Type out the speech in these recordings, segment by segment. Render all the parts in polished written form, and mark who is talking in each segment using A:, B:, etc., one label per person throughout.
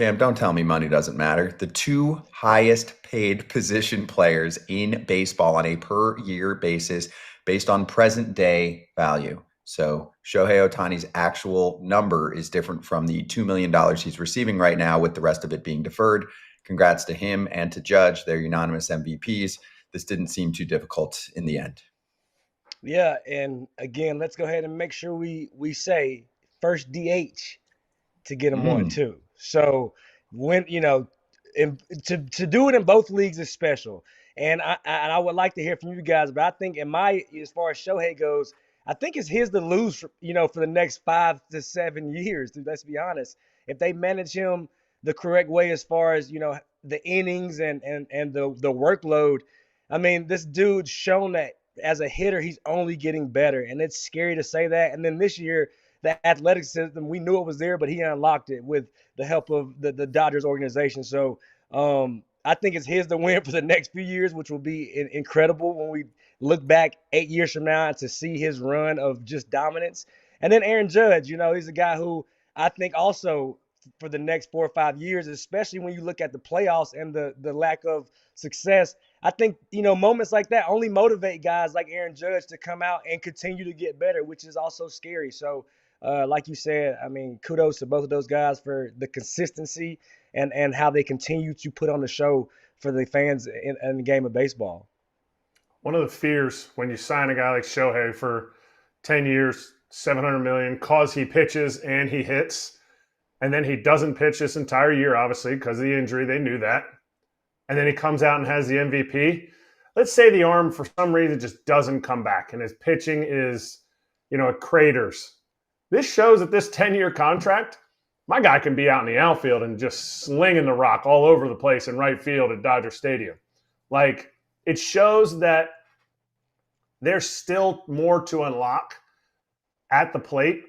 A: Cam, don't tell me money doesn't matter. The two highest paid position players in baseball on a per year basis based on present day value. So Shohei Ohtani's actual number is different from the $2 million he's receiving right now, with the rest of it being deferred. Congrats to him and to Judge. They're unanimous MVPs. This didn't seem too difficult in the end.
B: Yeah, and again, let's go ahead and make sure we say first DH to get him one
A: Mm.
B: too. So when to do it in both leagues is special, and I would like to hear from you guys. But I think as far as Shohei goes, I think it's his to lose. For the next 5 to 7 years. Dude, let's be honest. If they manage him the correct way as far as the innings and the workload, I mean, this dude's shown that as a hitter he's only getting better, and it's scary to say that. And then this year the athleticism, we knew it was there, but he unlocked it with the help of the Dodgers organization. So I think it's his to win for the next few years, which will be incredible when we look back 8 years from now to see his run of just dominance. And then Aaron Judge, he's a guy who I think also for the next 4 or 5 years, especially when you look at the playoffs and the lack of success. I think, moments like that only motivate guys like Aaron Judge to come out and continue to get better, which is also scary. So like you said, I mean, kudos to both of those guys for the consistency and how they continue to put on the show for the fans in the game of baseball.
C: One of the fears when you sign a guy like Shohei for 10 years, 700 million, cause he pitches and he hits, and then he doesn't pitch this entire year, obviously, because of the injury. They knew that. And then he comes out and has the MVP. Let's say the arm, for some reason, just doesn't come back and his pitching is, it craters. This shows that this 10-year contract, my guy can be out in the outfield and just slinging the rock all over the place in right field at Dodger Stadium. Like, it shows that there's still more to unlock at the plate.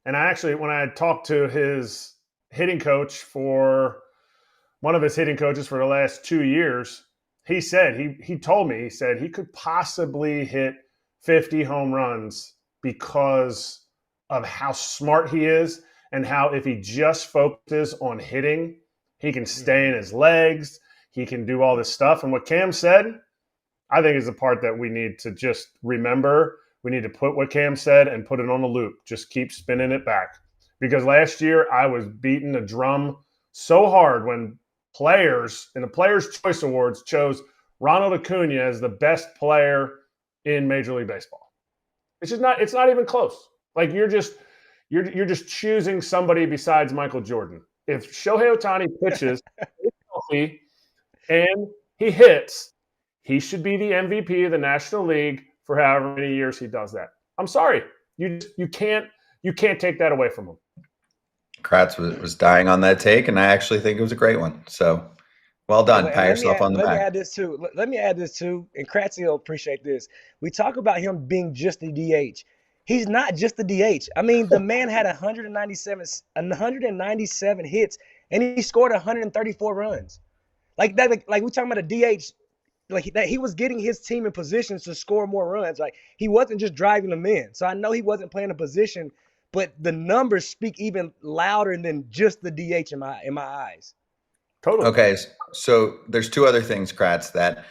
C: And I actually, when I had talked to his hitting coach for one of his hitting coaches for the last 2 years, he said, he told me, he said he could possibly hit 50 home runs because of how smart he is and how if he just focuses on hitting, he can stay in his legs, he can do all this stuff. And what Cam said, I think is the part that we need to just remember. We need to put what Cam said and put it on a loop. Just keep spinning it back. Because last year I was beating a drum so hard when players in the Players' Choice Awards chose Ronald Acuna as the best player in Major League Baseball. It's not even close. Like you're just choosing somebody besides Michael Jordan. If Shohei Ohtani pitches healthy and he hits, he should be the MVP of the National League for however many years he does that. I'm sorry. You can't take that away from him.
A: Kratz was dying on that take, and I actually think it was a great one. So well done. Pat yourself on the
B: Let me
A: back.
B: add this too. Let me add this too. And Kratzy will appreciate this. We talk about him being just the DH. He's not just the DH. I mean, the man had 197 hits, and he scored 134 runs. Like that. Like we're talking about a DH. Like that, he was getting his team in positions to score more runs. Like he wasn't just driving them in. So I know he wasn't playing a position, but the numbers speak even louder than just the DH in my eyes.
C: Totally.
A: Okay, so there's two other things, Kratz, that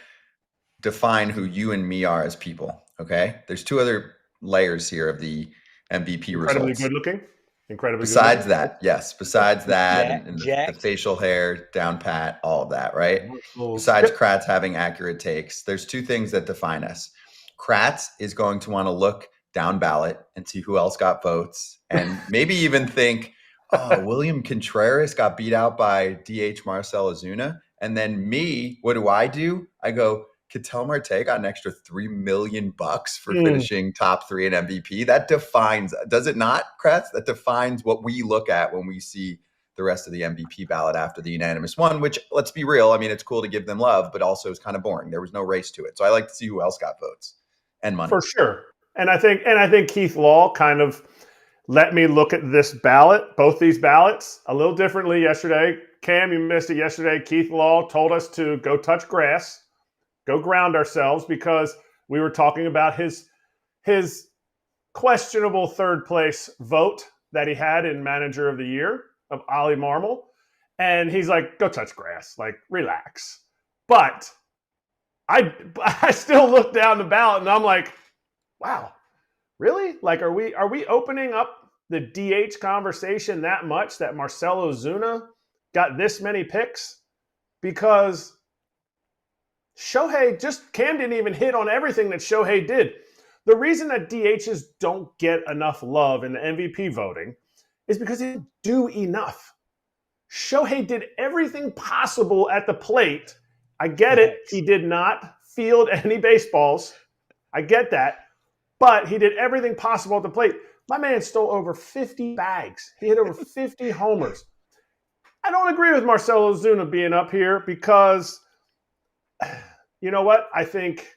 A: define who you and me are as people. Okay, there's two other layers here of the MVP
C: Incredibly
A: results.
C: good looking. Incredibly
A: Besides
C: good
A: that, yes. Besides that, and the
B: Jacked.
A: facial hair, down pat, all of that, right?
C: looking.
A: Besides Kratz having accurate takes, there's two things that define us. Kratz is going to want to look down ballot and see who else got votes, and maybe even think, oh, William Contreras got beat out by DH Marcell Ozuna. And then me, what do? I go, Ketel Marte got an extra $3 million for finishing top three in MVP. That defines, does it not, Kratz? That defines what we look at when we see the rest of the MVP ballot after the unanimous one, which, let's be real, I mean, it's cool to give them love, but also it's kind of boring. There was no race to it. So I like to see who else got votes and money.
C: For sure. And I think Keith Law kind of let me look at this ballot, both these ballots, a little differently yesterday. Cam, you missed it yesterday. Keith Law told us to go touch grass, go ground ourselves, because we were talking about his questionable third place vote that he had in Manager of the Year of Ollie Marmol. And he's like, go touch grass. Like, relax. But I still look down the ballot and I'm like, wow, really? Like, are we opening up the DH conversation that much that Marcell Ozuna got this many picks? Because Cam didn't even hit on everything that Shohei did. The reason that DHs don't get enough love in the MVP voting is because he didn't do enough. Shohei did everything possible at the plate. I get it. He did not field any baseballs. I get that. But he did everything possible at the plate. My man stole over 50 bags. He hit over 50 homers. I don't agree with Marcell Ozuna being up here because, you know what? I think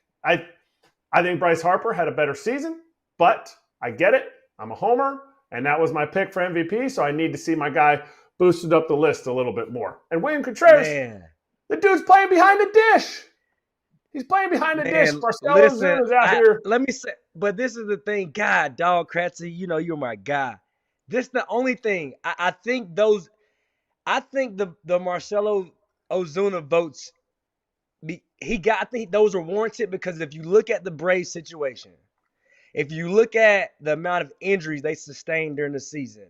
C: Bryce Harper had a better season, but I get it. I'm a homer, and that was my pick for MVP, so I need to see my guy boosted up the list a little bit more. And William Contreras, the dude's playing behind the dish. He's playing behind the dish. Marcell Ozuna's out here.
B: Let me say, but this is the thing. God, dog, Kratzy, you know you're my guy. This is the only thing. I think the Marcell Ozuna votes, I think those are warranted because if you look at the Braves situation, if you look at the amount of injuries they sustained during the season,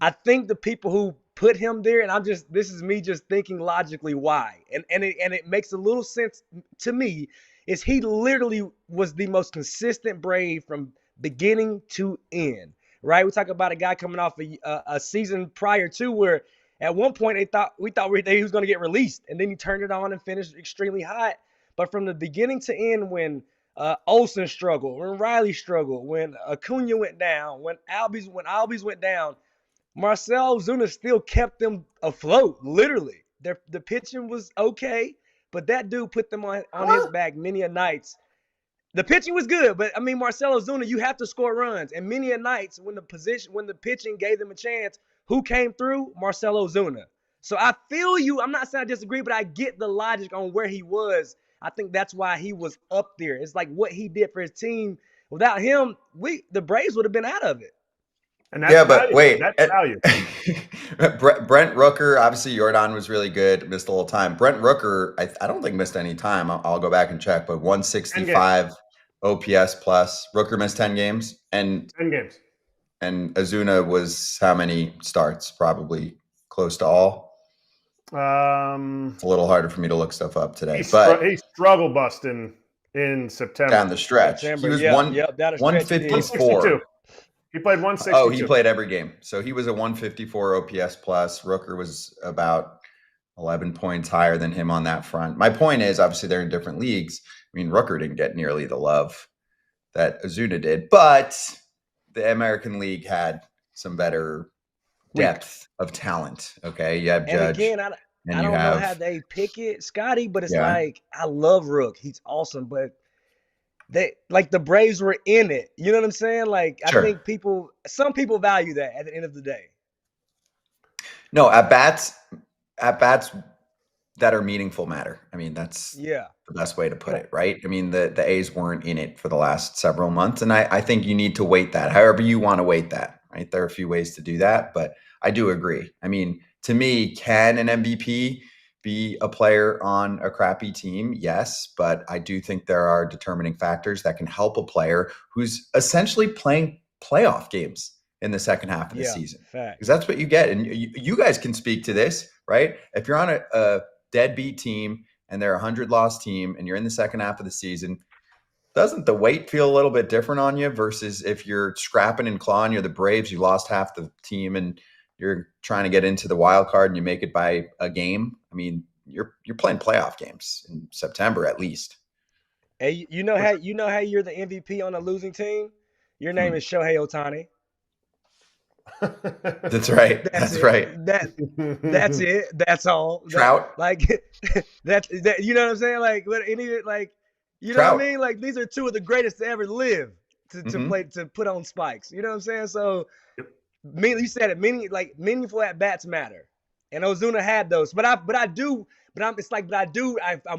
B: I think the people who put him there, and this is me just thinking logically why, and it makes a little sense to me, is he literally was the most consistent Brave from beginning to end, right? We talk about a guy coming off a season prior to where at one point we thought he was going to get released, and then he turned it on and finished extremely hot. But from the beginning to end, when Olsen struggled, when Riley struggled, when Acuna went down, when Albies went down, Marcell Ozuna still kept them afloat, literally. The pitching was okay, but that dude put them on his back many a nights. The pitching was good, but I mean, Marcell Ozuna, you have to score runs. And many a nights when the pitching gave them a chance, who came through? Marcell Ozuna. So I feel you. I'm not saying I disagree, but I get the logic on where he was. I think that's why he was up there. It's like what he did for his team. Without him, the Braves would have been out of it.
C: And that's value. That's value.
A: Brent Rooker, obviously Jordan was really good, missed a little time. Brent Rooker, I don't think missed any time. I'll go back and check, but 165 OPS plus. Rooker missed 10 games.
C: 10 games.
A: And Ozuna was how many starts? Probably close to all. It's a little harder for me to look stuff up today.
C: He struggle bust in September.
A: Down the stretch. He was 154.
C: He played 162.
A: Oh, he played every game. So he was a 154 OPS plus. Rooker was about 11 points higher than him on that front. My point is, obviously, they're in different leagues. I mean, Rooker didn't get nearly the love that Ozuna did, but the American League had some better depth of talent. Okay, you have Judge.
B: And again, I don't know how they pick it, Scotty, but it's like, I love Rook. He's awesome, but the Braves were in it. You know what I'm saying? Like, I think some people value that at the end of the day.
A: No, at bats that are meaningful matter. I mean, that's the best way to put it, right? I mean, the A's weren't in it for the last several months, and I think you need to weight that however you want to weight that, right? There are a few ways to do that, but I do agree. I mean, to me, can an MVP be a player on a crappy team? Yes, but I do think there are determining factors that can help a player who's essentially playing playoff games in the second half of the season. Because that's what you get. And you guys can speak to this, right? If you're on a deadbeat team and they're a 100-loss team and you're in the second half of the season, doesn't the weight feel a little bit different on you versus if you're scrapping and clawing, you're the Braves, you lost half the team and you're trying to get into the wild card and you make it by a game? I mean, you're playing playoff games in September at least.
B: Hey, you know how you're the MVP on a losing team? Your name is Shohei Ohtani.
A: That's right. That's right.
B: That's it. That's all.
A: Trout.
B: That you know what I'm saying? Like what you know what I mean? Like these are two of the greatest to ever live to play, to put on spikes. You know what I'm saying? So you said it, meaningful at bats matter. And Ozuna had those. I'm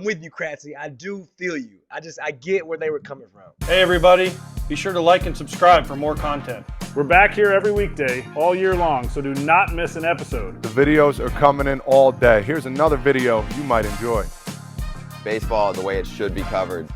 B: with you, Kratzy. I do feel you. I get where they were coming from.
D: Hey everybody, be sure to like and subscribe for more content.
C: We're back here every weekday, all year long, so do not miss an episode.
D: The videos are coming in all day. Here's another video you might enjoy.
E: Baseball the way it should be covered.